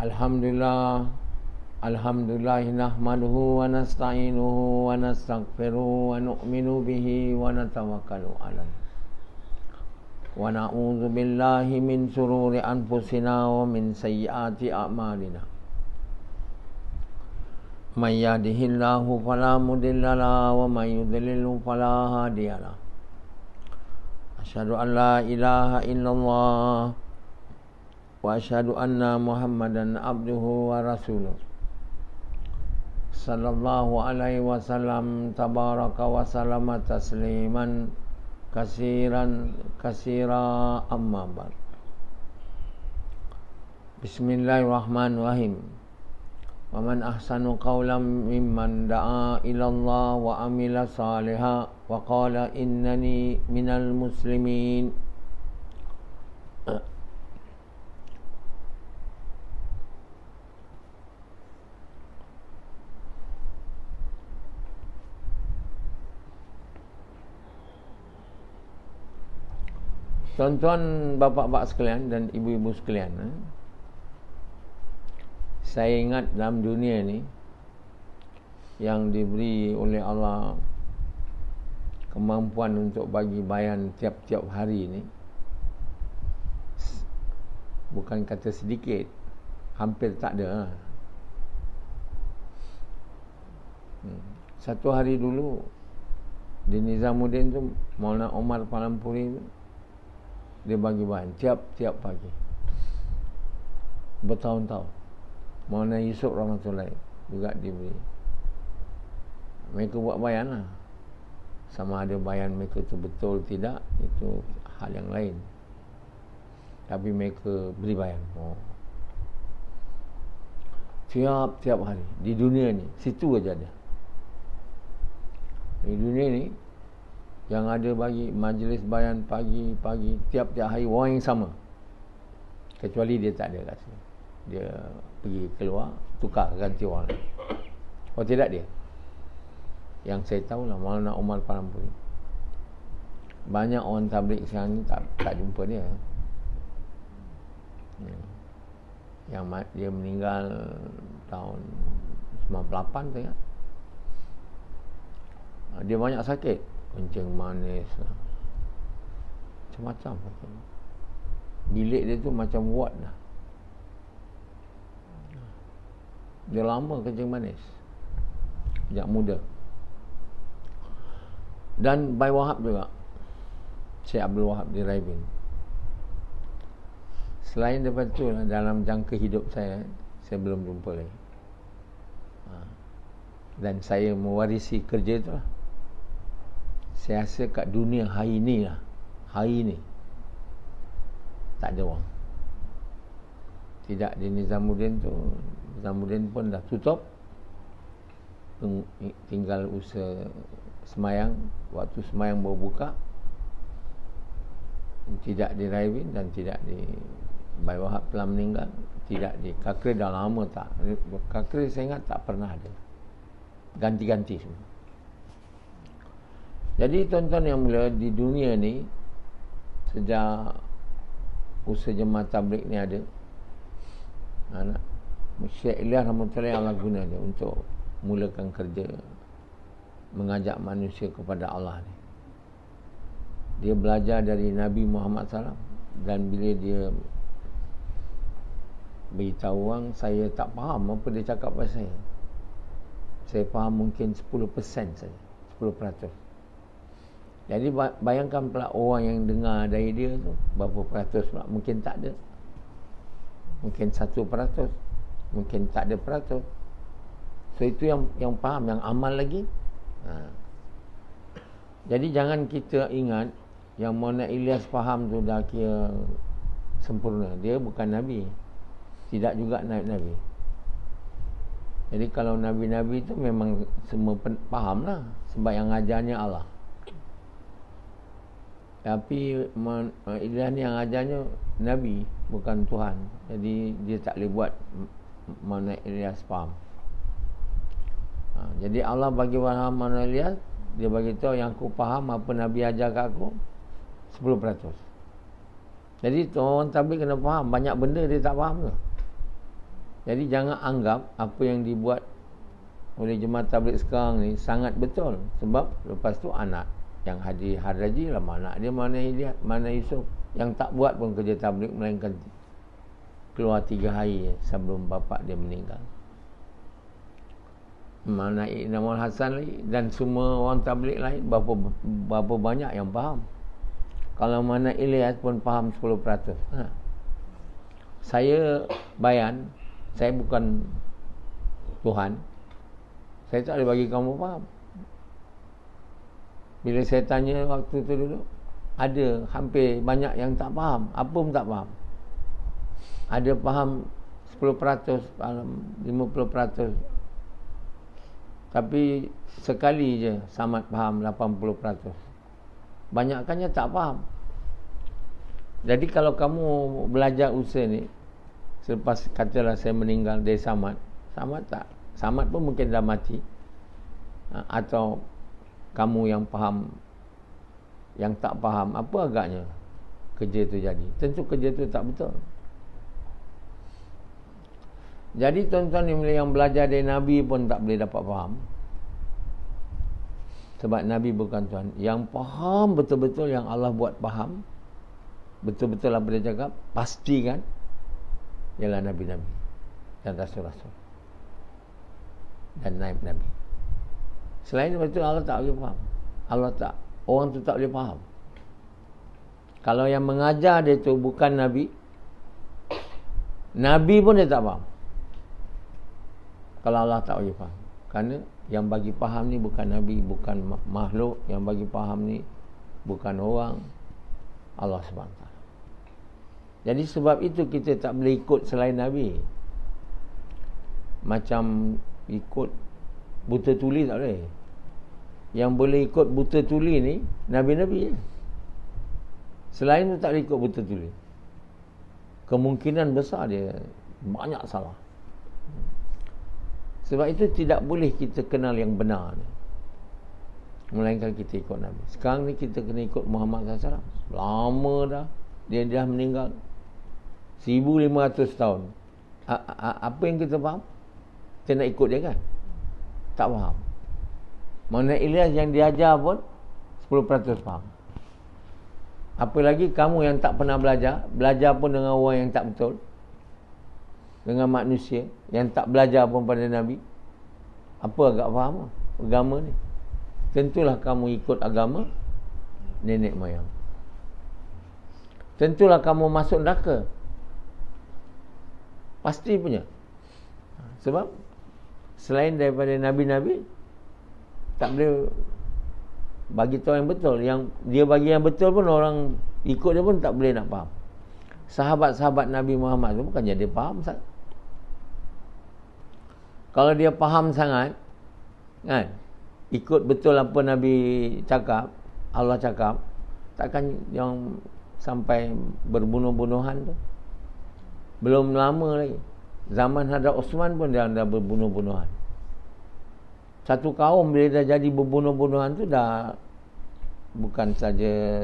Alhamdulillah, Alhamdulillah nahmaduhu wa nasta'inuhu wa nastaghfiruhu wa nu'minu bihi wa natawakkalu alaihi. Wa na'udzu billahi min sururi anfusina wa min sayyiati a'malina. May yahdihillahu fala mudilla lahu wa may yudlilhu fala hadiya lahu. Asyhadu an la ilaha illallah wa asyhadu anna Muhammadan abduhu wa rasuluh. Sallallahu alaihi wasallam tabaraka wa sallama tasliman kasira amma ba'd. Bismillahirrahmanirrahim. Wa man ahsanu qawlan mimman da'a ila Allah wa amila salihan wa qala innani minal muslimin. Tuan-tuan, bapa-bapa sekalian dan ibu-ibu sekalian, saya ingat dalam dunia ni yang diberi oleh Allah kemampuan untuk bagi bayan tiap-tiap hari ni, bukan kata sedikit, hampir tak ada. Satu hari dulu di Nizamuddin tu, Maulana Omar Palampuri tu, dia bagi bayan tiap-tiap pagi bertahun-tahun. Maulana Yusuf Rahmatullahi juga diberi. Mereka buat bayan lah. Sama ada bayan mereka tu betul tidak, itu hal yang lain. Tapi mereka beri bayan. Tiap-tiap hari di dunia ni, situ aja ada. Di dunia ni yang ada bagi majlis bayan pagi-pagi tiap-tiap hari orang yang sama, kecuali dia tak ada kat sini, dia pergi keluar tukar ganti orang lain. Oh tidak, dia yang saya tahu lah Maulana Omar Palampuri. Banyak orang tabligh sekarang ni tak jumpa dia. Yang dia meninggal tahun 98 tu ya. Dia banyak sakit, kencing manis lah, macam-macam. Bilik dia tu macam ward lah. Dia lama kencing manis, sejak muda. Dan Bayi Wahab juga, Syekh Abdul Wahab di Raibin. Selain daripada tu lah, dalam jangka hidup saya belum jumpa lagi. Dan saya mewarisi kerja tu lah. Saya rasa kat dunia hari ni tak ada orang. Tidak di Nizamuddin tu, Nizamuddin pun dah tutup, tinggal usaha semayang. Waktu semayang baru buka. Tidak di Raibin dan tidak di Bayi Wahab telah meninggal. Tidak di Kakri, dah lama tak. Kakri saya ingat tak pernah ada, ganti-ganti semua. Jadi tuan-tuan yang mulia, di dunia ni sejak usaha jemaah tabligh ni ada, Syekh Ilyas Rahmatullahi Allah guna dia untuk mulakan kerja mengajak manusia kepada Allah ni. Dia belajar dari Nabi Muhammad SAW, dan bila dia beritahu orang, saya tak faham apa dia cakap pasal saya. Saya faham mungkin 10% saja, 10%. Jadi bayangkan pula orang yang dengar dari dia tu berapa peratus pula. Mungkin tak ada, mungkin 1%, mungkin tak ada peratus. So itu yang faham, yang amal lagi. Jadi jangan kita ingat yang Maulana Ilyas faham tu dah kira sempurna. Dia bukan Nabi, tidak juga Nabi. Jadi kalau Nabi-Nabi tu memang semua faham lah, sebab yang ajarnya Allah. Tapi Ilyas ni yang ajarnya Nabi, bukan Tuhan. Jadi dia tak boleh buat Maulana Ilyas faham. Jadi Allah bagi faham Maulana Ilyas, dia bagi tahu yang aku faham apa Nabi ajar kat aku 10%. Jadi orang tabligh kena faham, banyak benda dia tak faham tu. Jadi jangan anggap apa yang dibuat oleh jemaah tabligh sekarang ni sangat betul. Sebab lepas tu anak yang haji lah, anak dia mana Yusuf yang tak buat pun kerja tabligh, melainkan keluar 3 hari sebelum bapa dia meninggal. Mana Inamul Hasan lagi, dan semua orang tabligh lain, berapa banyak yang faham. Kalau mana Ilyas pun faham 10%. Saya bayan, saya bukan Tuhan, saya tak boleh bagi kamu faham. Bila saya tanya waktu tu dulu, ada hampir banyak yang tak faham, apa pun tak faham. Ada faham 10%, faham 50%. Tapi sekali je Samad faham 80%. Banyakkannya tak faham. Jadi kalau kamu belajar usaha ni, selepas katalah saya meninggal dari Samad tak. Samad pun mungkin dah mati. Atau kamu yang faham, yang tak faham, apa agaknya kerja tu jadi? Tentu kerja tu tak betul. Jadi tuan-tuan yang belajar dari Nabi pun tak boleh dapat faham. Sebab Nabi bukan Tuhan. Yang faham betul-betul, yang Allah buat faham betul-betul apa dia cakap, pastikan, ialah Nabi-Nabi dan Rasul-Rasul dan Naib-Nabi. Selain itu Allah tak boleh faham. Orang tu tak boleh faham. Kalau yang mengajar dia tu bukan Nabi, Nabi pun dia tak faham. Kalau Allah tak boleh faham. Kerana yang bagi faham ni bukan Nabi, bukan makhluk. Yang bagi faham ni bukan orang, Allah SWT. Jadi sebab itu kita tak boleh ikut selain Nabi. Macam ikut buta tuli tak boleh. Yang boleh ikut buta tuli ni Nabi-Nabi je. Selain tu tak boleh ikut buta tuli. Kemungkinan besar dia banyak salah. Sebab itu tidak boleh kita kenal yang benar ni, melainkan kita ikut Nabi. Sekarang ni kita kena ikut Muhammad SAW. Lama dah dia dah meninggal, 1500 tahun. Apa yang kita faham? Kita nak ikut dia kan? Tak faham. Mana Ilyas yang diajar pun 10% faham. Apa lagi kamu yang tak pernah belajar pun dengan orang yang tak betul, dengan manusia yang tak belajar pun pada Nabi. Apa agak faham agama ni? Tentulah kamu ikut agama nenek moyang. Tentulah kamu masuk neraka. Pasti punya. Sebab selain daripada Nabi-Nabi, tak boleh bagi tahu yang betul. Yang dia bagi yang betul pun orang ikut dia pun tak boleh nak faham. Sahabat-sahabat Nabi Muhammad tu bukannya dia faham. Kalau dia faham sangat, kan, ikut betul apa Nabi cakap, Allah cakap, takkan yang sampai berbunuh-bunuhan tu. Belum lama lagi, zaman Hadrat Osman pun dia dah berbunuh-bunuhan. Satu kaum bila dah jadi berbunuh-bunuhan tu dah bukan saja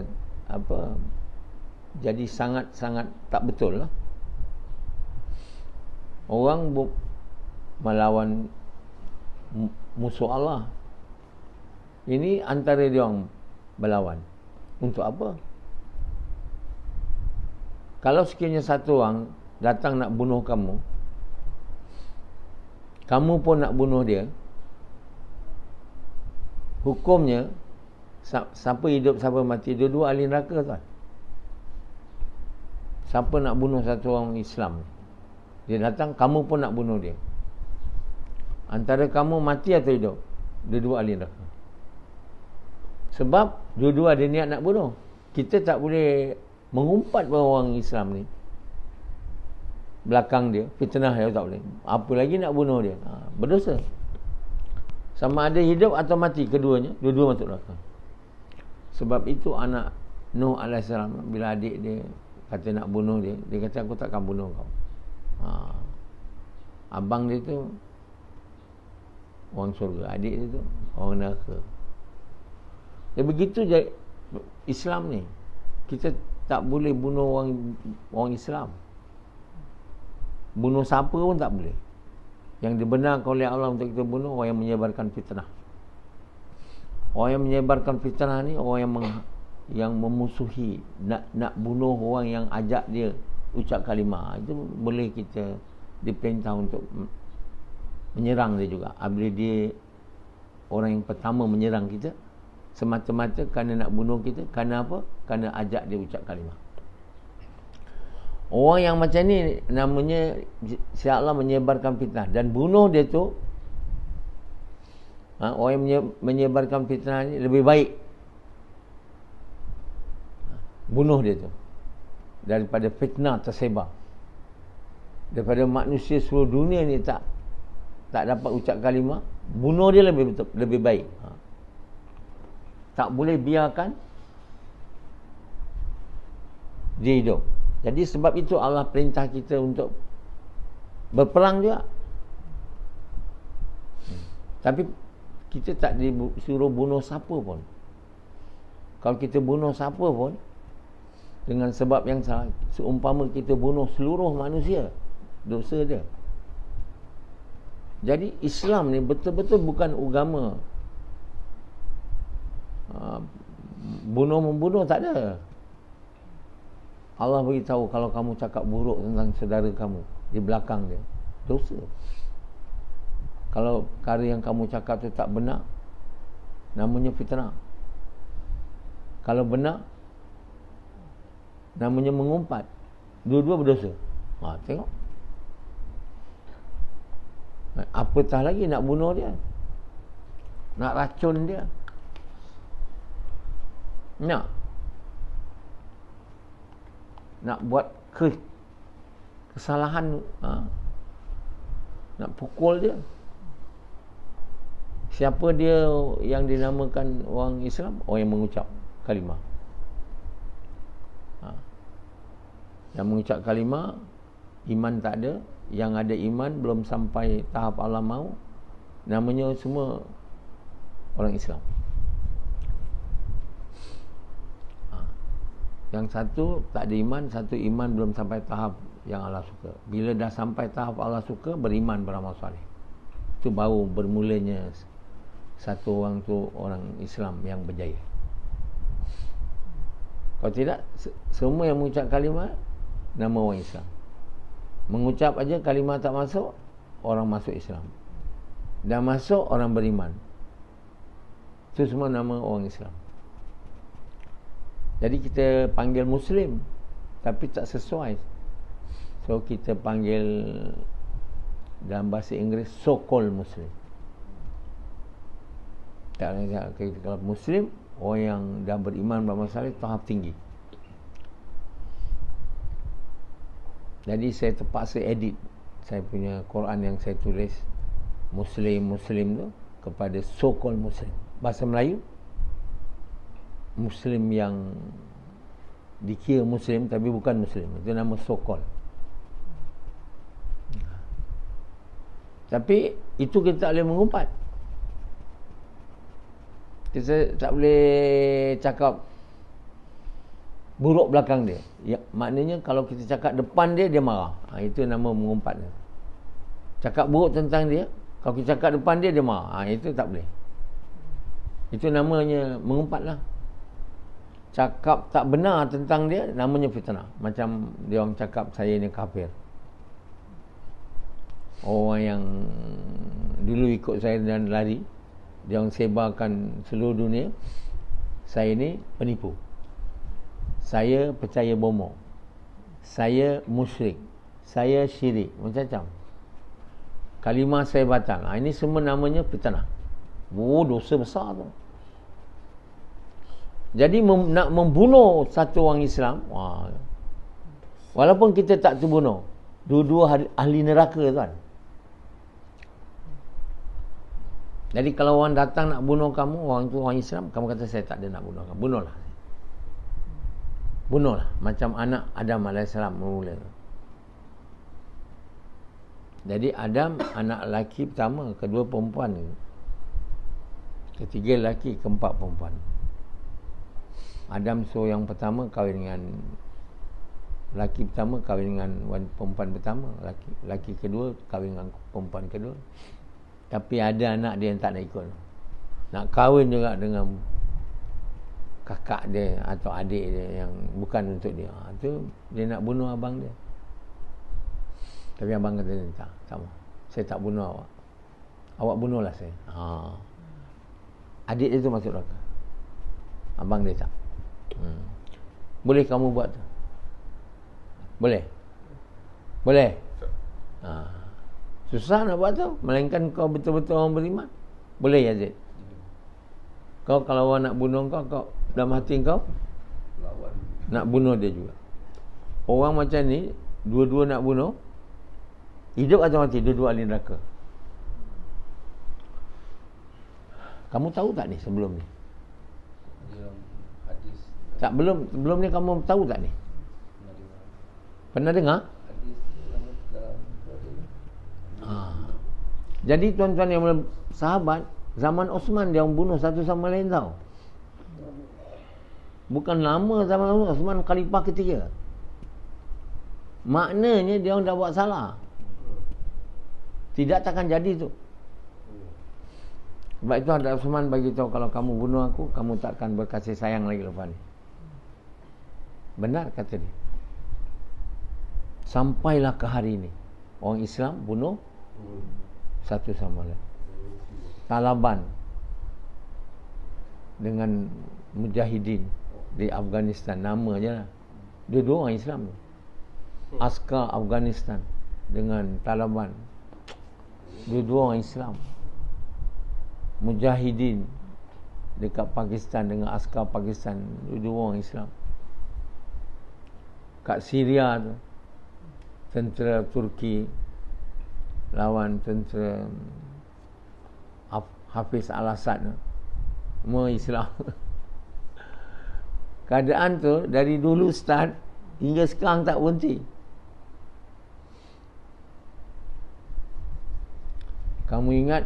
apa, jadi sangat-sangat tak betul lah. Orang melawan musuh Allah, ini antara dia orang berlawan untuk apa? Kalau sekiranya satu orang datang nak bunuh kamu, kamu pun nak bunuh dia, hukumnya siapa hidup siapa mati, dua-dua ahli neraka tuan. Siapa nak bunuh satu orang Islam, dia datang, kamu pun nak bunuh dia, antara kamu mati atau hidup, dua-dua ahli neraka. Sebab dua-dua ada niat nak bunuh. Kita tak boleh mengumpat pada orang Islam ni belakang dia, fitnah dia, tak boleh. Apa lagi nak bunuh dia, berdosa. Sama ada hidup atau mati, keduanya, dua-dua masuk neraka. Sebab itu anak Nuh AS, bila adik dia kata nak bunuh dia, dia kata aku takkan bunuh kau. Abang dia tu orang surga, adik dia tu orang neraka. Ya, begitu je Islam ni. Kita tak boleh bunuh orang Islam. bunuh siapa pun tak boleh. Yang dibenarkan oleh Allah untuk kita bunuh orang yang menyebarkan fitnah. Orang yang menyebarkan fitnah ni orang yang memusuhi, nak bunuh orang yang ajak dia ucap kalimah. Itu boleh kita diperintah untuk menyerang dia juga. Apabila dia orang yang pertama menyerang kita semata-mata kerana nak bunuh kita, kerana apa? Kerana ajak dia ucap kalimah. Orang yang macam ni namanya Sya Allah menyebarkan fitnah, dan bunuh dia tu, orang yang menyebarkan fitnah ni lebih baik bunuh dia tu daripada fitnah tersebar, daripada manusia seluruh dunia ni tak dapat ucap kalimah. Bunuh dia lebih baik. Tak boleh biarkan dia hidup. Jadi sebab itu Allah perintah kita untuk berperang juga. Tapi kita tak disuruh bunuh siapa pun. Kalau kita bunuh siapa pun dengan sebab yang salah, seumpama kita bunuh seluruh manusia, dosa dia. Jadi Islam ni betul-betul bukan agama bunuh-membunuh, tak ada. Allah beritahu kalau kamu cakap buruk tentang saudara kamu di belakang dia, dosa. Kalau perkara yang kamu cakap tu tak benar, namanya fitnah. Kalau benar, namanya mengumpat. Dua-dua berdosa. Tengok. Apatah lagi nak bunuh dia, nak racun dia, nak buat kesalahan, nak pukul dia. Siapa dia yang dinamakan orang Islam? Orang yang mengucap kalimah. Yang mengucap kalimah, iman tak ada. Yang ada iman belum sampai tahap Allah mahu, namanya semua orang Islam. Yang satu tak ada iman, satu iman belum sampai tahap yang Allah suka. Bila dah sampai tahap Allah suka, beriman, beramal soleh, itu baru bermulanya satu orang tu orang Islam yang berjaya. Kalau tidak, semua yang mengucap kalimah nama orang Islam. Mengucap aja kalimah tak masuk, orang masuk Islam. Dah masuk, orang beriman. Itu semua nama orang Islam. Jadi kita panggil Muslim, tapi tak sesuai. So kita panggil dalam bahasa Inggeris so-called Muslim. Kalau Muslim, orang yang dah beriman beramal soleh, tahap tinggi. Jadi saya terpaksa edit saya punya Quran yang saya tulis Muslim tu kepada so-called Muslim. Bahasa Melayu, Muslim yang dikira Muslim tapi bukan Muslim, itu nama so-called. Tapi itu kita tak boleh mengumpat. Kita tak boleh cakap buruk belakang dia. Ya, maknanya kalau kita cakap depan dia, dia marah. Itu nama mengumpat dia. Cakap buruk tentang dia, kalau kita cakap depan dia, dia marah. Itu tak boleh. Itu namanya mengumpat lah. Cakap tak benar tentang dia, namanya fitnah. Macam dia orang cakap saya ni kafir. Orang yang dulu ikut saya dan lari, dia orang sebarkan seluruh dunia, saya ni penipu, saya percaya bomoh, saya musyrik, saya syirik, macam-macam. Kalimah saya batal. Ini semua namanya fitnah. Dosa besar tu. Jadi nak membunuh satu orang Islam, walaupun kita tak terbunuh, dua-dua ahli neraka tuan. Jadi kalau orang datang nak bunuh kamu, orang tu orang Islam, kamu kata saya tak ada nak bunuh kamu, bunuhlah, macam anak Adam AS mula. Jadi Adam anak lelaki pertama, kedua perempuan, ketiga lelaki, keempat perempuan. Adam suruh yang pertama kahwin dengan laki pertama kahwin dengan perempuan pertama, laki kedua kahwin dengan perempuan kedua. Tapi ada anak dia yang tak nak ikut. Nak kahwin juga dengan kakak dia atau adik dia yang bukan untuk dia. Itu dia nak bunuh abang dia. Tapi abang kata tak mau. Saya tak bunuh awak. Awak bunuhlah saya. Adik dia tu masuk neraka. Abang dia tak. Boleh kamu buat tu? Boleh? Boleh? Susah nak buat tu. Melainkan kau betul-betul orang beriman. Boleh Yazid? Kau kalau orang nak bunuh kau dalam hati kau nak bunuh dia juga. Orang macam ni dua-dua nak bunuh, hidup atau mati, dua-dua ahli neraka. Kamu tahu tak ni sebelum ni? Tak, belum ni kamu tahu tak ni? Pernah dengar? Jadi tuan-tuan yang sahabat, zaman Osman dia bunuh satu sama lain tau. Bukan lama zaman Osman khalifah ketiga. Maknanya dia orang dah buat salah. Tidak takkan jadi tu. Sebab itu ada Osman bagi tahu, kalau kamu bunuh aku, kamu takkan berkasih sayang lagi lepas ni. Benar kata dia. Sampailah ke hari ini orang Islam bunuh satu sama lain. Taliban dengan mujahidin di Afghanistan, nama je lah. Dua-dua orang Islam. Askar Afghanistan dengan Taliban, dua-dua orang Islam. Mujahidin dekat Pakistan dengan askar Pakistan, dua-dua orang Islam. Kat Syria tu, tentera Turki lawan tentera Hafiz al-Assad, semua Islam. Keadaan tu dari dulu start hingga sekarang tak berhenti. Kamu ingat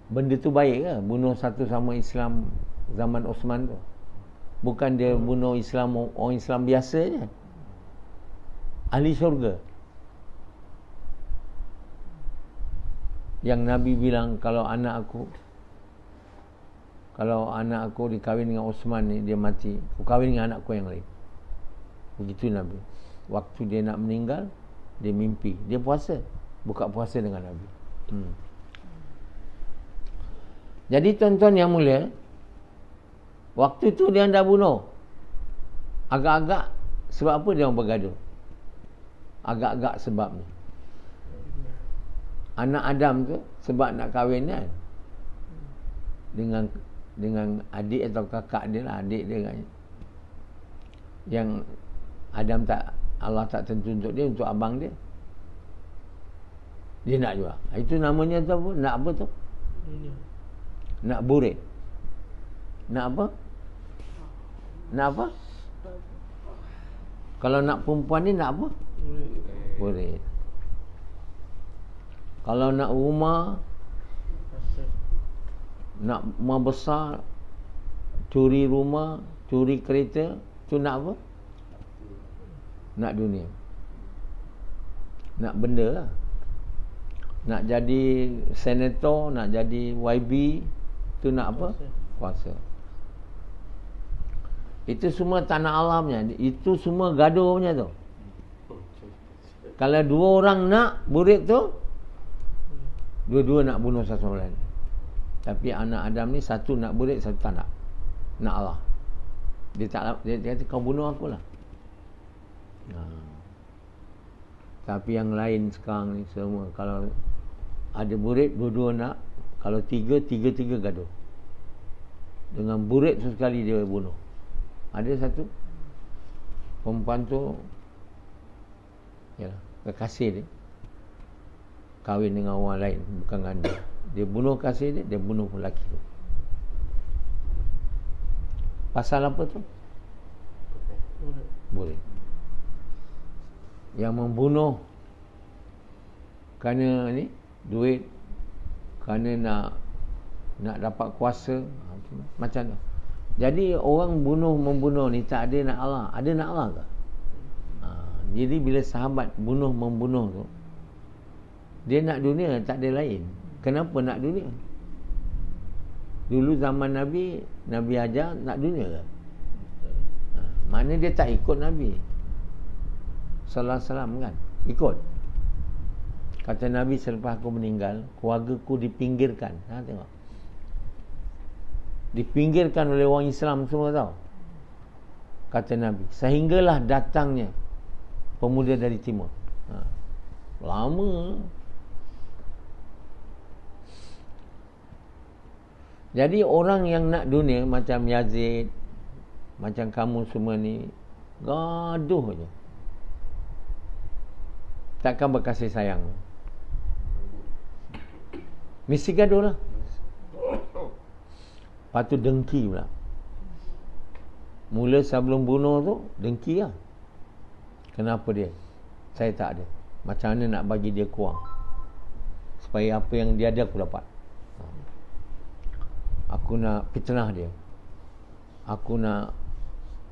benda tu baik ke? Bunuh satu sama Islam zaman Osman tu. Bukan dia bunuh Islam, orang Islam biasa je. Ahli syurga. Yang Nabi bilang, kalau anak aku dikahwin dengan Osman ni, dia mati, aku kahwin dengan anakku yang lain. Begitu Nabi. Waktu dia nak meninggal, dia mimpi, dia puasa, buka puasa dengan Nabi. Jadi tuan-tuan yang mulia, waktu tu dia dah bunuh. Agak-agak sebab apa dia orang bergaduh? Agak-agak sebab ni. Anak Adam tu sebab nak kahwin kan, dengan adik atau kakak dia lah, adik dia kan. Yang Adam Allah tak tentu untuk dia, untuk abang dia. Dia nak juga. Itu namanya tu apa? Nak apa tu? Nak burit. Nak apa? Nak apa? Kalau nak perempuan ni nak apa? Burit. Kalau nak rumah, nak rumah besar, curi rumah, curi kereta, tu nak apa? Nak dunia. Nak benda lah. Nak jadi senator, nak jadi YB, tu nak apa? Kuasa. Itu semua tanah alamnya. Itu semua gaduhnya tu. Kalau dua orang nak burit tu, dua-dua nak bunuh satu sama lain. Tapi anak Adam ni, satu nak burit, satu tak nak. Nak Allah. Dia kata, kau bunuh aku lah. Tapi yang lain sekarang ni semua, kalau ada burit, dua-dua nak. Kalau tiga gaduh. Dengan burit sesekali dia bunuh. Ada satu perempuan tu, yalah, kekasih dia kahwin dengan orang lain, bukan dengan dia. Dia bunuh kasih dia, dia bunuh lelaki tu. Pasal apa tu? Burit. Yang membunuh kerana ni duit, kerana nak dapat kuasa, macam tu. Jadi orang membunuh ni tak ada nak Allah. Ada nak Allah ke? Jadi bila sahabat membunuh tu, dia nak dunia, tak ada lain. Kenapa nak dunia? Dulu zaman Nabi ajar nak dunia ke? Mana dia tak ikut Nabi sallallahu alaihi wasallam kan? Ikut. Kata Nabi, selepas aku meninggal, keluargaku dipinggirkan. Tengok. Dipinggirkan oleh orang Islam semua, tahu. Kata Nabi, sehinggalah datangnya pemuda dari timur. Lama. Jadi orang yang nak dunia macam Yazid, macam kamu semua ni, gaduh je. Takkan berkasih sayang. Mesti gaduh lah. Lepas tu dengki pula. Mula sebelum bunuh tu dengki lah. Kenapa dia? Saya tak ada. Macam mana nak bagi dia kurang, supaya apa yang dia ada aku dapat. Aku nak fitnah dia. Aku nak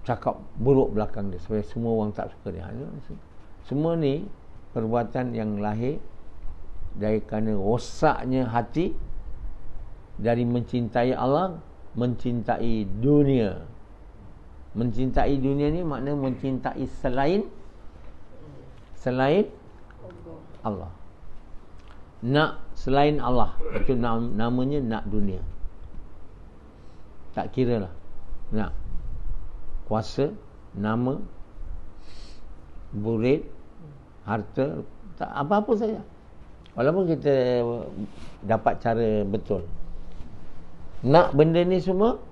cakap buruk belakang dia supaya semua orang tak suka dia. Semua ni perbuatan yang lahir dari kerana rosaknya hati dari mencintai Allah, mencintai dunia. Mencintai dunia ni makna mencintai selain Allah. Nak selain Allah, itu namanya nak dunia. Tak kira lah. Nak kuasa, nama, burit, harta, tak, apa-apa saja. Walaupun kita dapat cara betul, nak benda ni semua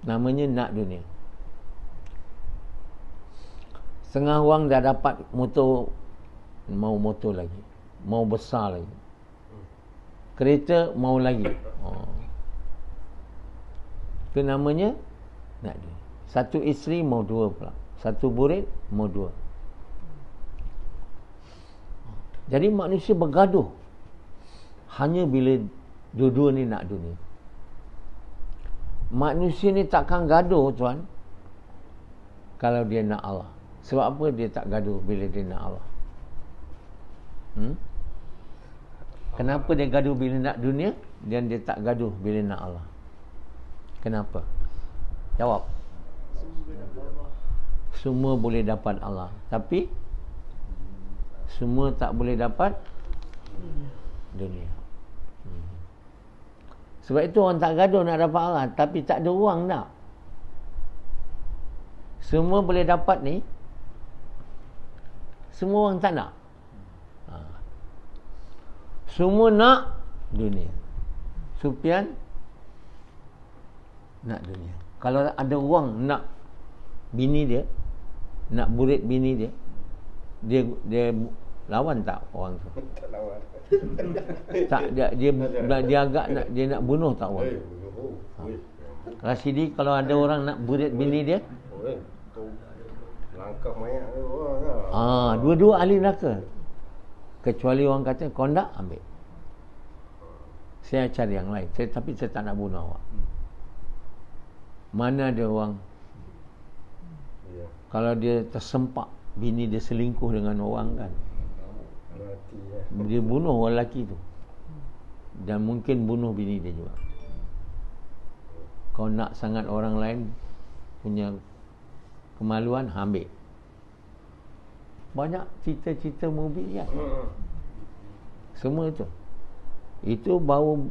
namanya nak dunia. Setengah orang dah dapat motor, mau motor lagi, mau besar lagi, kereta mau lagi. Itu namanya nak dunia. Satu isteri mau dua pula, satu burit mau dua. Jadi manusia bergaduh hanya bila dua-dua ni nak dunia. Manusia ni takkan gaduh, tuan, kalau dia nak Allah. Sebab apa dia tak gaduh bila dia nak Allah? Kenapa dia gaduh bila nak dunia dan dia tak gaduh bila nak Allah? Kenapa? Jawab. Semua boleh dapat Allah, tapi semua tak boleh dapat dunia. Sebab itu orang tak gaduh nak dapat Allah, tapi tak ada orang nak. Semua boleh dapat ni, semua orang tak nak. Semua nak dunia. Sufyan nak dunia. Kalau ada orang nak bini dia, nak burit bini dia, dia lawan tak orang tu? Tak lawan. Tak, dia agak nak, dia nak bunuh tak orang tu? Rashidi, kalau ada orang nak burit bini dia, langkah mayat orang lah. Dua-dua ahli neraka. Kecuali orang kata kau nak ambil, saya cari yang lain, tapi saya tak nak bunuh awak. Mana ada orang kalau dia tersempak bini dia selingkuh dengan orang kan, dia bunuh orang lelaki tu, dan mungkin bunuh bini dia juga. Kau nak sangat orang lain punya kemaluan, ambil. Banyak cerita-cerita movie kan, semua itu baru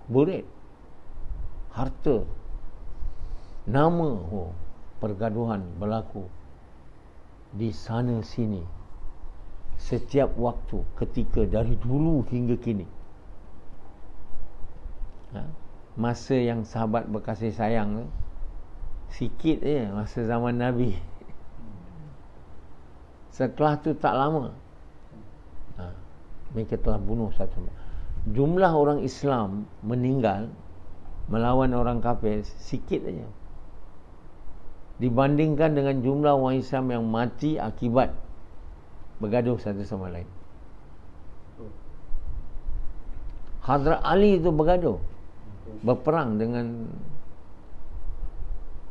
burit, harta, nama, pergaduhan berlaku di sana sini setiap waktu, ketika, dari dulu hingga kini. Masa yang sahabat berkasih sayang sikit je, masa zaman Nabi. Setelah tu tak lama, mereka telah bunuh satu. Jumlah orang Islam meninggal melawan orang kafir sikit saja dibandingkan dengan jumlah orang Islam yang mati akibat bergaduh satu sama lain. Hadrat Ali itu bergaduh, berperang dengan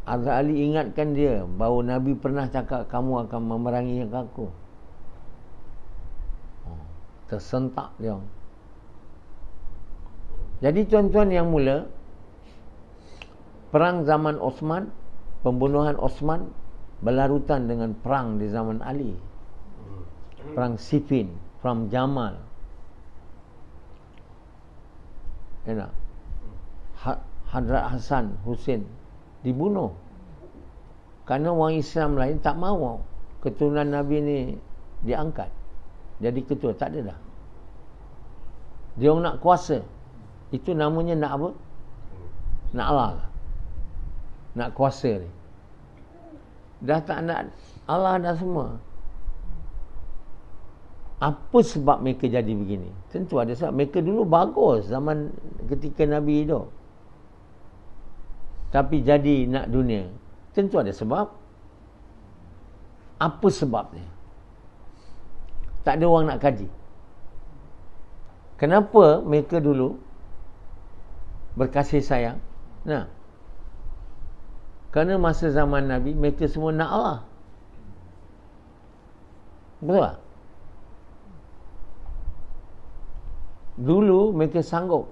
Hazrat Ali ingatkan dia bahawa Nabi pernah cakap kamu akan memerangi aku. Tersentak dia. Jadi tuan-tuan yang mula, perang zaman Osman, pembunuhan Osman berlarutan dengan perang di zaman Ali. Perang Siffin, perang Jamal. Enak. Hadrat Hasan Hussein dibunuh kerana orang Islam lain tak mahu keturunan Nabi ni diangkat jadi ketua. Tak ada dah. Dia orang nak kuasa. Itu namanya nak apa? Nak Allah. Nak kuasa ni. Dah tak nak Allah dah semua. Apa sebab mereka jadi begini? Tentu ada sebab. Mereka dulu bagus zaman ketika Nabi hidup. Tapi jadi nak dunia. Tentu ada sebab. Apa sebabnya? Tak ada orang nak kaji. Kenapa mereka dulu berkasih sayang? Nah, kerana masa zaman Nabi mereka semua nak Allah. Betul tak? Dulu mereka sanggup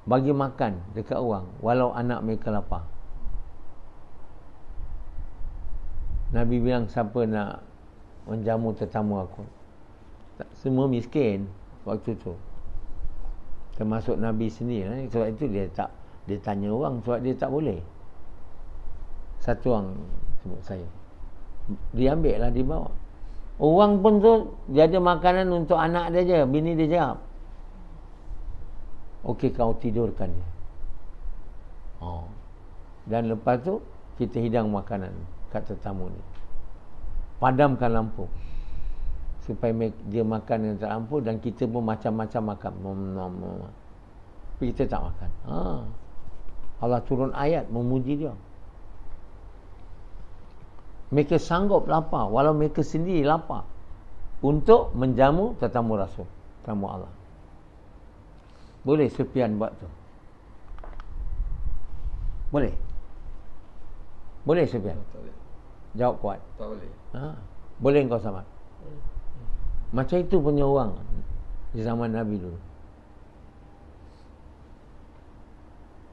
bagi makan dekat orang walau anak mereka lapar. Nabi bilang siapa nak menjamu tetamu aku? Semua miskin waktu tu. Termasuk Nabi sendiri. Sebab itu dia tanya orang sebab dia tak boleh. Satu orang sebut saya. Dia ambil lah, dia bawa. Orang pun tu dia ada makanan untuk anak dia je. Bini dia jawab, okey kau tidurkan dia. Dan lepas tu kita hidang makanan kat tetamu ni. Padamkan lampu supaya dia makan yang terampul dan kita pun macam-macam makan. Tapi kita tak makan. Allah turun ayat memuji dia. Mereka sanggup lapar walau mereka sendiri lapar untuk menjamu tetamu Rasul, tetamu Allah. Boleh Sufyan buat tu? Boleh? Boleh Sufyan? Jawab kuat. Tak boleh. Boleh engkau sama? Macam itu punya orang di zaman Nabi dulu.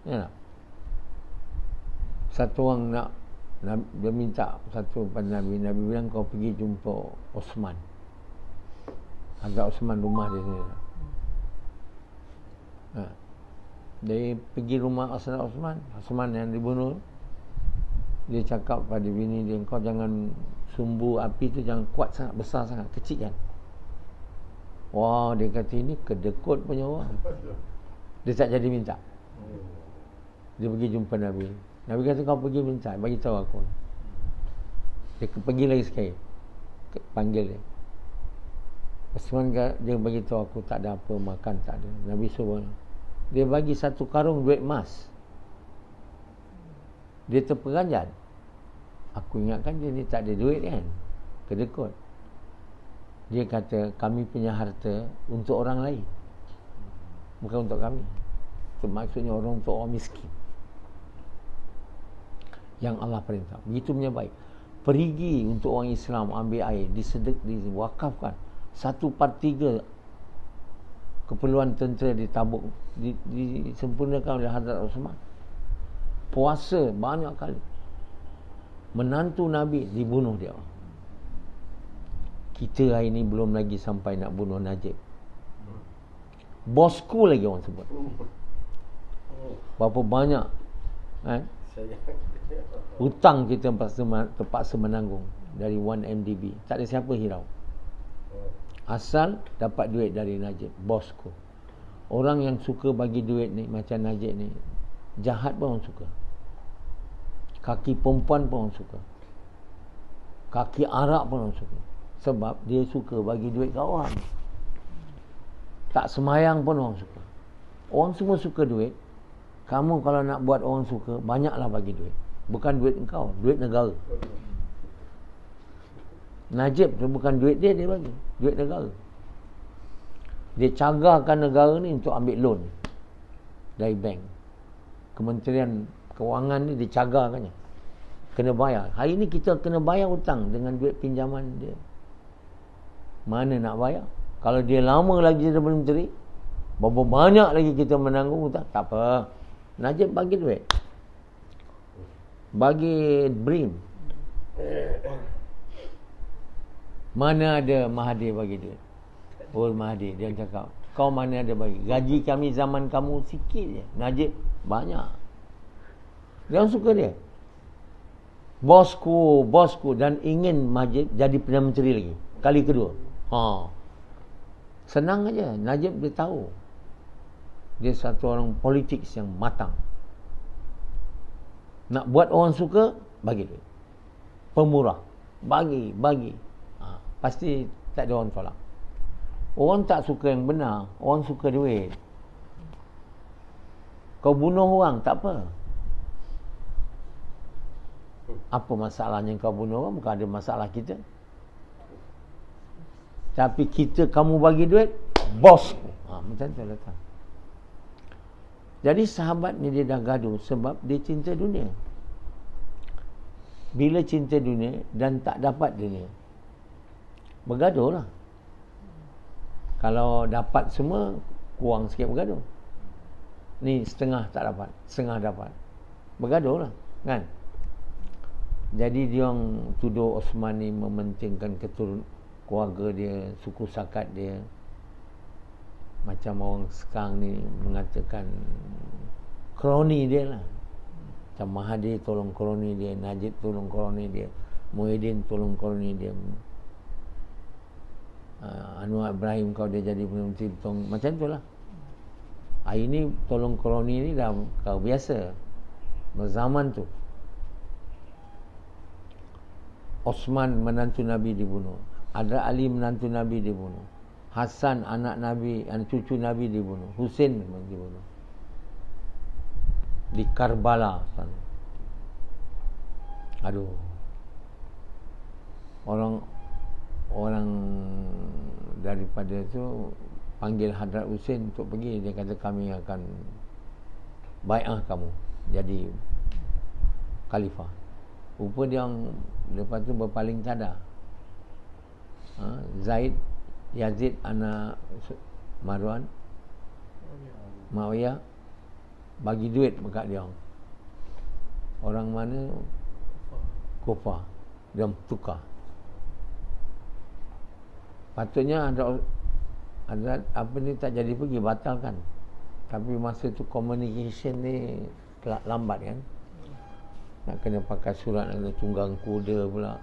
Ya tak? Satu orang nak dia minta satu pada Nabi. Nabi bilang kau pergi jumpa Osman. Agak Osman rumah dia sini. Dia pergi rumah Osman yang dibunuh. Dia cakap pada bini dia, kau jangan sumbu api tu jangan kuat sangat, besar sangat, kecil kan. Wah, dia kata ini kedekut punya orang. Dia tak jadi minta. Dia pergi jumpa Nabi. Nabi kata kau pergi minta, bagi tahu aku. Dia pergi lagi sekali, panggil dia. Osman dia bagi tahu aku tak ada apa makan, tak ada. Nabi suruh dia bagi satu karung duit emas. Dia terperanjat. Aku ingatkan dia ni tak ada duit kan, kedekut. Dia kata kami punya harta untuk orang lain, bukan untuk kami. Itu maksudnya orang untuk orang miskin yang Allah perintah. Begitu punya baik. Perigi untuk orang Islam ambil air, diwakafkan 1/3 keperluan tentera ditabuk, disempurnakan oleh Hadrat Osman. Puasa banyak kali. Menantu Nabi dibunuh dia. Kita hari ni belum lagi sampai nak bunuh Najib. Bosku lagi orang sebut. Berapa banyak hutang kita terpaksa menanggung dari 1MDB. Tak ada siapa hirau. Asal dapat duit dari Najib, bosku. Orang yang suka bagi duit ni macam Najib ni, jahat pun orang suka. Kaki perempuan pun orang suka. Kaki arak pun orang suka. Sebab dia suka bagi duit kat orang. Tak semayang pun orang suka. Orang semua suka duit. Kamu kalau nak buat orang suka, banyaklah bagi duit. Bukan duit engkau, duit negara. Najib tu bukan duit dia bagi, duit negara. Dia cagarkan negara ni untuk ambil loan dari bank. Kementerian Kewangan ni dicagarkannya. kena bayar. Hari ni kita kena bayar hutang dengan duit pinjaman dia. Mana nak bayar? Kalau dia lama lagi jadi menteri, berapa banyak lagi kita menanggung hutang? Tak apa. Najib bagi duit. Bagi BRIM. Mana ada Mahathir bagi duit? Oh, Mahathir dia cakap, kau mana ada bagi? Gaji kami zaman kamu sikit je. Najib banyak. Dia suka dia. Bosku dan ingin Najib jadi Perdana Menteri lagi. Kali kedua. Senang aja. Najib dia tahu. Dia satu orang politik yang matang. Nak buat orang suka, bagi duit. Pemurah. Bagi. Pasti tak ada orang tolak. Orang tak suka yang benar. Orang suka duit. Kau bunuh orang, tak apa. Apa masalahnya kau bunuh orang? Bukan ada masalah kita. Tapi kamu bagi duit, bos. Macam tu letak. Jadi sahabat ni dia dah gaduh sebab dia cinta dunia. Bila cinta dunia dan tak dapat dunia, bergaduh lah. Kalau dapat semua, kurang sikit bergaduh. Ni setengah tak dapat, setengah dapat. Bergaduh lah, kan? Jadi dia orang tuduh Osman ni mementingkan keluarga dia, suku sakat dia. Macam orang sekarang ni mengatakan kroni dia lah. Macam Mahathir tolong kroni dia, Najib tolong kroni dia, Muhyiddin tolong kroni dia, Anwar Ibrahim kau dia jadi Menteri tolong. Macam tu lah. Hari ni tolong kroni ni dah kau biasa. Berzaman tu Osman menantu Nabi dibunuh, Adra Ali menantu Nabi dibunuh, Hasan anak Nabi, anak cucu Nabi dibunuh, Husain dibunuh di Karbala sana. Aduh, orang daripada tu panggil Hadrat Husain untuk pergi. Dia kata kami akan bai'ah kamu jadi khalifah. Rupa dia orang lepas tu berpaling cadar. Yazid anak Marwan, Muawiyah bagi duit dekat dia. Orang mana? Kufah. Dia tukar. Patutnya ada apa ni tak jadi pergi, batalkan. Tapi masa tu communication ni lambat kan. Nak kena pakai surat, nak kena tunggang kuda pula.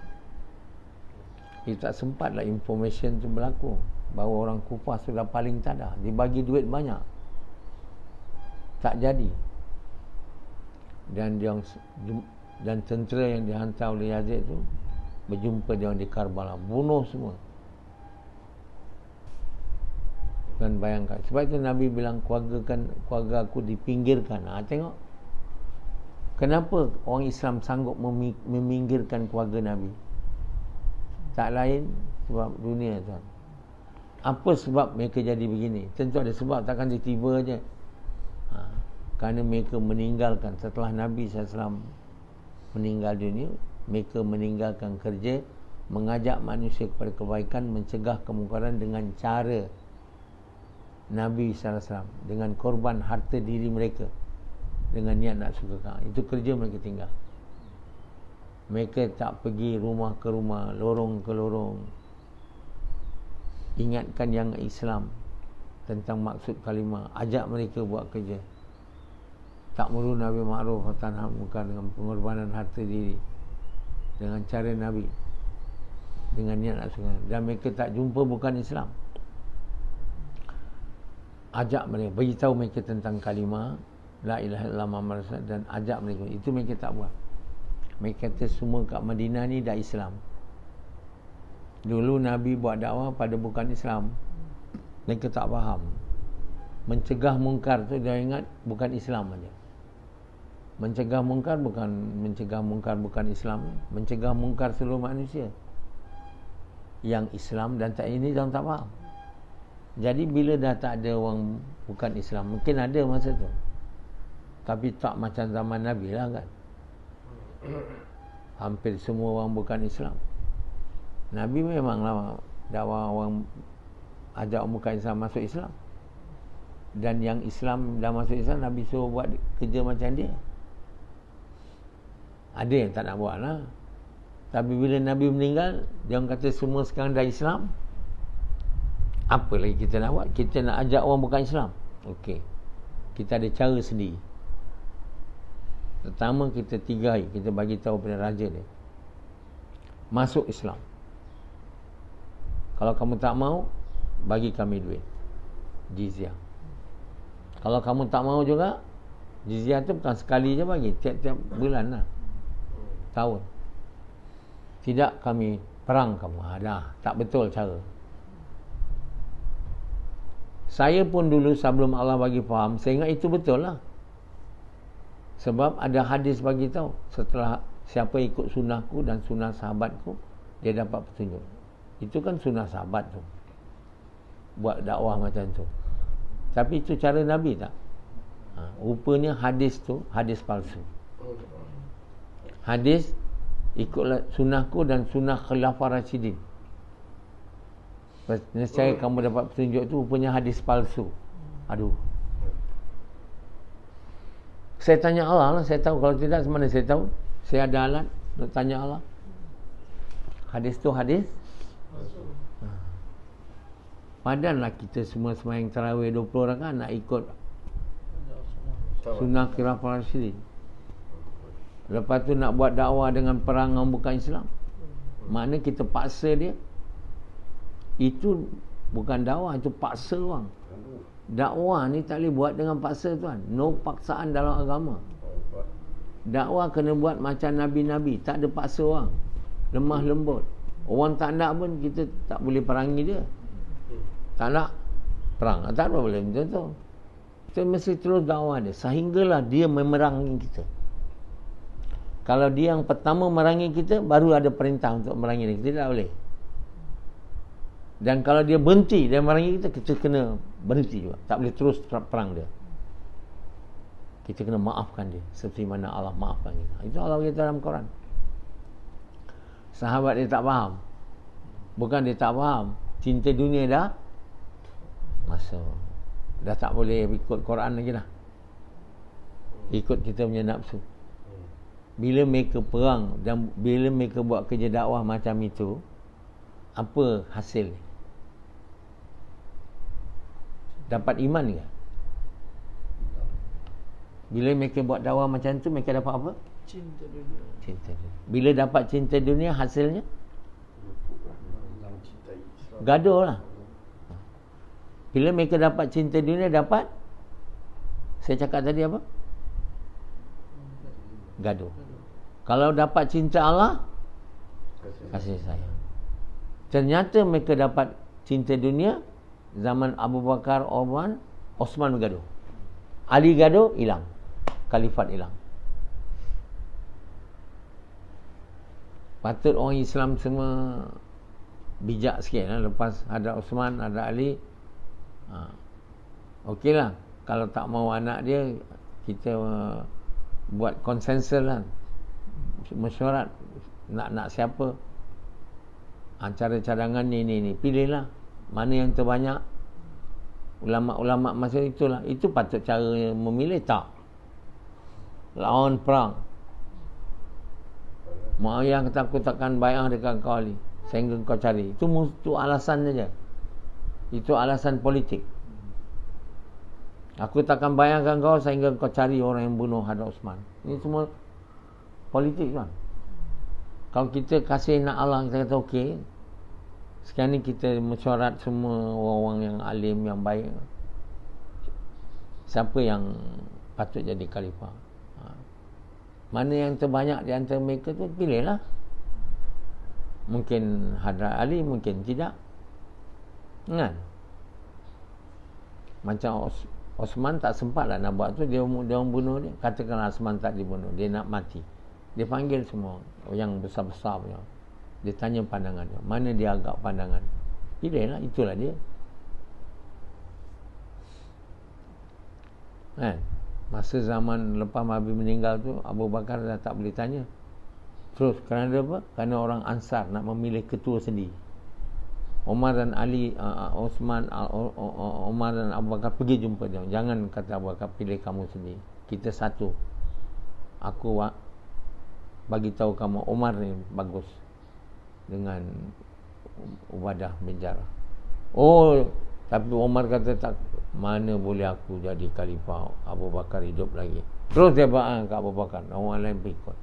Dia tak sempat lah information tu berlaku bahawa orang Kufah sudah paling cadar, dibagi duit banyak, tak jadi. Dan tentera yang dihantar oleh Yazid tu berjumpa dia di Karbala, bunuh semua. Dan bayangkan, sebab itu Nabi bilang keluarga aku dipinggirkan. Tengok kenapa orang Islam sanggup meminggirkan keluarga Nabi. Tak lain sebab dunia tuan. Apa sebab mereka jadi begini? Tentu ada sebab, takkan tiba-tiba je. Kerana mereka meninggalkan setelah Nabi SAW meninggal dunia, mereka meninggalkan kerja mengajak manusia kepada kebaikan, mencegah kemungkaran dengan cara Nabi SAW, dengan korban harta diri mereka dengan niat nak sukakan. Itu kerja mereka tinggal. Mereka tak pergi rumah ke rumah, lorong ke lorong, ingatkan yang Islam tentang maksud kalimah, ajak mereka buat kerja. Ta'muruna bil ma'ruf wa tanhauna 'anil munkar, dengan pengorbanan harta diri, dengan cara Nabi, dengan niat nak suka. Dan mereka tak jumpa bukan Islam. Ajak mereka, beritahu mereka tentang kalimah la ilaha illallah Muhammadur Rasulullah, dan ajak mereka. Itu mereka tak buat. Mereka kata semua kat Madinah ni dah Islam. Dulu Nabi buat dakwah pada bukan Islam, mereka tak faham. Mencegah mungkar tu dia ingat bukan Islam aja. Mencegah mungkar bukan Islam, mencegah mungkar seluruh manusia. Yang Islam dan tak ini jangan tak faham. Jadi bila dah tak ada orang bukan Islam, mungkin ada masa tu, tapi tak macam zaman Nabi lah kan. hampir semua orang bukan Islam. Nabi memanglah dakwah orang, ajak orang bukan Islam masuk Islam. Dan yang Islam dah masuk Islam, Nabi suruh buat kerja macam dia. Ada yang tak nak buat lah. Tapi bila Nabi meninggal, dia orang kata semua sekarang dah Islam. Apa lagi kita nak buat? Kita nak ajak orang bukan Islam. Okey, kita ada cara sendiri. Pertama, kita 3 hari kita bagi tahu pada raja dia, masuk Islam. Kalau kamu tak mau, bagi kami duit, jizyah. Kalau kamu tak mau juga, jizyah tu bukan sekali je bagi, tiap-tiap bulan lah, tahun. Tidak, kami perang kamu. Dah tak betul cara. Saya pun dulu sebelum Allah bagi faham, saya ingat itu betul lah. Sebab ada hadis bagi tahu, setelah siapa ikut sunnahku dan sunnah sahabatku, dia dapat petunjuk. Itu kan sunnah sahabat tu, buat dakwah macam tu. Tapi itu cara Nabi tak? Rupanya hadis tu hadis palsu. Hadis ikutlah sunnahku dan sunnah Khulafah Rasyidin, nescaya kamu dapat petunjuk tu, rupanya hadis palsu. Aduh, saya tanya Allah lah, saya tahu. Kalau tidak, semana saya tahu? Saya ada alat nak tanya Allah. Hadis tu hadis palsu. Padahal kita semua sembahyang tarawih 20 rakaat nak ikut sunnah Khulafah Rasyidin. Lepas tu nak buat dakwah dengan perang orang bukan Islam. Makna kita paksa dia. Itu bukan dakwah, itu paksa orang. Dakwah ni tak boleh buat dengan paksa, tuan. No paksaan dalam agama. Dakwah kena buat macam Nabi-Nabi, tak ada paksa orang. Lemah lembut. Orang tak nak pun kita tak boleh perangi dia. Tak nak perang, tak boleh macam tu. Kita mesti terus dakwah dia sehinggalah dia memerangi kita. Kalau dia yang pertama merangi kita, baru ada perintah untuk merangi dia. Kita tak boleh. Dan kalau dia berhenti, dia merangi kita, kita kena berhenti juga. Tak boleh terus perang dia. Kita kena maafkan dia, seperti mana Allah maafkan kita. Itu Allah beritahu dalam Quran. Sahabat dia tak faham. Bukan dia tak faham, cinta dunia dah masuk. Dah tak boleh ikut Quran lagi dah. Ikut kita punya nafsu. Bila mereka perang dan bila mereka buat kerja dakwah macam itu, apa hasil? Dapat iman ke? Bila mereka buat dakwah macam tu, mereka dapat apa? Cinta dunia. Cinta dunia. Bila dapat cinta dunia, hasilnya gaduh lah. Bila mereka dapat cinta dunia, dapat, saya cakap tadi apa? Gaduh. Kalau dapat cinta Allah, kasih sayang. Ternyata mereka dapat cinta dunia. Zaman Abu Bakar, Umar, Osman bergaduh. Ali gaduh, hilang. Khalifat hilang. Patut orang Islam semua bijak sikit lah. Lepas ada Osman, ada Ali, okey lah. Kalau tak mau anak dia, kita buat konsensus lah, mesyuarat nak siapa, antara cadangan ni pilihlah mana yang terbanyak. Ulama-ulama masa itulah, itu patut cara memilih. Tak lawan perang. Muawiyah kata, aku takkan bayar dekat kau Ali sehingga kau cari. Itu alasan saja. Itu alasan politik. Aku takkan bayangkan kau sehingga kau cari orang yang bunuh Hadrat Osman. Ini semua politik kan. Kalau kita kasih nak Allah, kita kata okey, sekarang ni kita mesyuarat semua orang-orang yang alim, yang baik, siapa yang patut jadi khalifah. Mana yang terbanyak di antara mereka tu, pilihlah. Mungkin Hadrat Ali, mungkin tidak kan. Macam Osman tak sempat lah nak buat tu. Dia orang bunuh dia. Katakanlah Osman tak dibunuh, dia nak mati, dia panggil semua yang besar-besar punya. Dia tanya pandangan dia, mana dia agak pandangan, pilihlah, itulah dia kan. Masa zaman lepas Nabi meninggal tu, Abu Bakar dah tak boleh tanya. Terus kerana apa? Kerana orang Ansar nak memilih ketua sendiri. Umar dan Ali, Osman, Umar dan Abu Bakar pergi jumpa dia. Jangan kata Abu Bakar, pilih kamu sendiri. Kita satu. Aku bagi tahu kamu Umar ni bagus dengan Ubadah bin Jarrah. Oh, tapi Umar kata tak, mana boleh aku jadi khalifah, Abu Bakar hidup lagi. Terus dia ba'an ke Abu Bakar, orang lain berikut.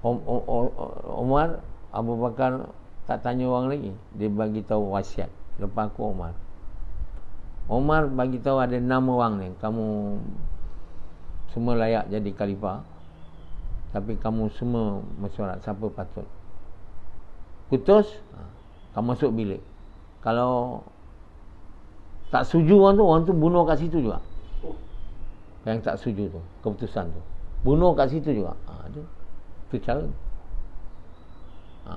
Umar, Abu Bakar tak tanya orang lagi, dia bagi tahu wasiat. Lepas aku Umar bagi tahu ada 6 orang ni, kamu semua layak jadi khalifah, tapi kamu semua mesyuarat siapa patut. Putus, kamu masuk bilik. Kalau tak setuju orang tu bunuh kat situ juga. Yang tak setuju tu, keputusan tu, bunuh kat situ juga. Itu cara.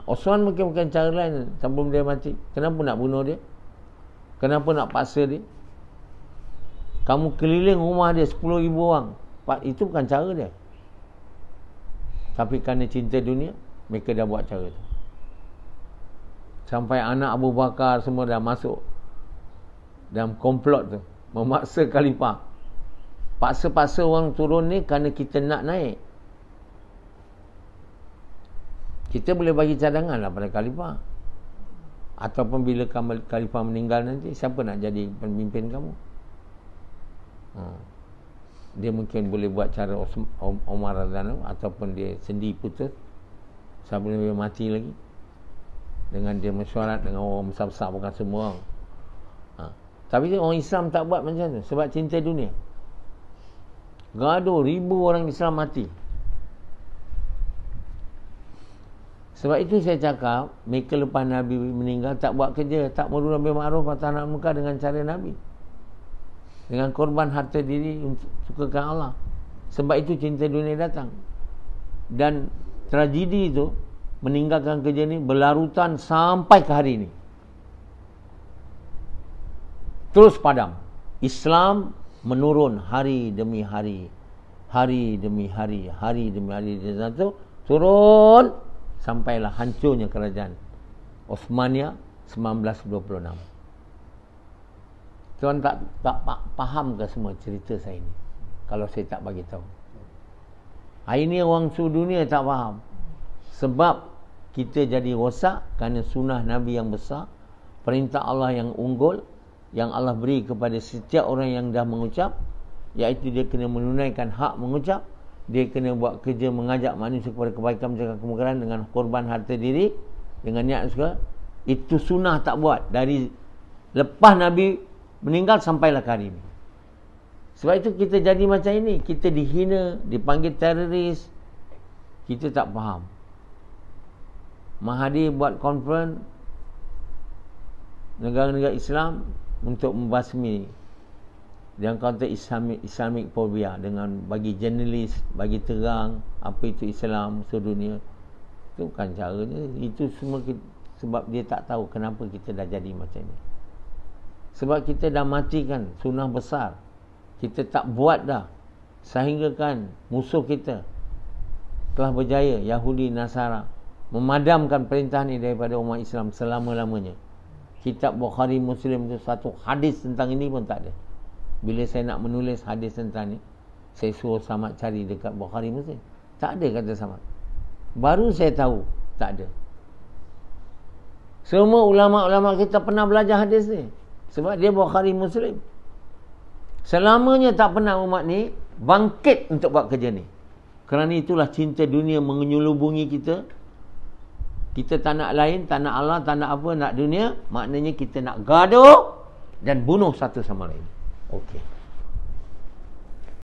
Osman mungkin bukan cara lain sebelum dia mati. Kenapa nak bunuh dia? Kenapa nak paksa dia? Kamu keliling rumah dia 10,000 orang. Itu bukan cara dia. Tapi kerana cinta dunia, mereka dah buat cara tu. Sampai anak Abu Bakar semua dah masuk dalam komplot tu, memaksa khalifah. Paksa-paksa orang turun ni kerana kita nak naik. Kita boleh bagi cadangan lah pada khalifah. Ataupun bila khalifah meninggal nanti, siapa nak jadi pemimpin kamu? Dia mungkin boleh buat cara Umar radhiyallahu, ataupun dia sendiri putus sebelum dia mati lagi, dengan dia mesyuarat dengan orang besar-besar, bukan semua orang. Tapi orang Islam tak buat macam tu sebab cinta dunia. Gaduh, 1000 orang Islam mati. Sebab itu saya cakap, mereka lepas Nabi meninggal tak buat kerja, tak ma'ruf nahi ma'ruf nahi munkar dengan cara Nabi, dengan korban harta diri untuk sukakan Allah. Sebab itu cinta dunia datang. Dan tragedi itu, meninggalkan kerja ni berlarutan sampai ke hari ini. Terus padam. Islam menurun hari demi hari, hari demi hari, hari demi hari. Dan itu turun sampailah hancurnya kerajaan Osmania 1926. Tuan tak faham ke semua cerita saya ni kalau saya tak bagi tahu? Hari ni orang seluruh dunia tak faham. Sebab kita jadi rosak kerana sunnah Nabi yang besar, perintah Allah yang unggul, yang Allah beri kepada setiap orang yang dah mengucap, iaitu dia kena menunaikan hak mengucap, dia kena buat kerja mengajak manusia kepada kebaikan, mencegah kemungkaran dengan korban harta diri, dengan niat juga. Itu sunnah tak buat dari lepas Nabi meninggal sampailah ke hari ini. Sebab itu kita jadi macam ini, kita dihina, dipanggil teroris. Kita tak faham. Mahathir buat conference negara-negara Islam untuk membasmi yang kata Islamic phobia, dengan bagi jurnalis, bagi terang apa itu Islam sedunia. Itu bukan caranya. Itu semua sebab dia tak tahu kenapa kita dah jadi macam ni. Sebab kita dah matikan sunnah besar. Kita tak buat dah. Sehingga kan musuh kita telah berjaya, Yahudi, Nasara, memadamkan perintah ni daripada umat Islam selama-lamanya. Kitab Bukhari Muslim itu satu hadis tentang ini pun tak ada. Bila saya nak menulis hadis tentang ni, saya suruh Samad cari dekat Bukhari Muslim, tak ada kata Samad. Baru saya tahu tak ada. Semua ulama-ulama kita pernah belajar hadis ni, sebab dia Bukhari Muslim. Selamanya tak pernah umat ni bangkit untuk buat kerja ni. Kerana itulah cinta dunia menyelubungi kita. Kita tak nak lain, tak nak Allah, tak nak apa, nak dunia. Maknanya kita nak gaduh dan bunuh satu sama lain. Okey.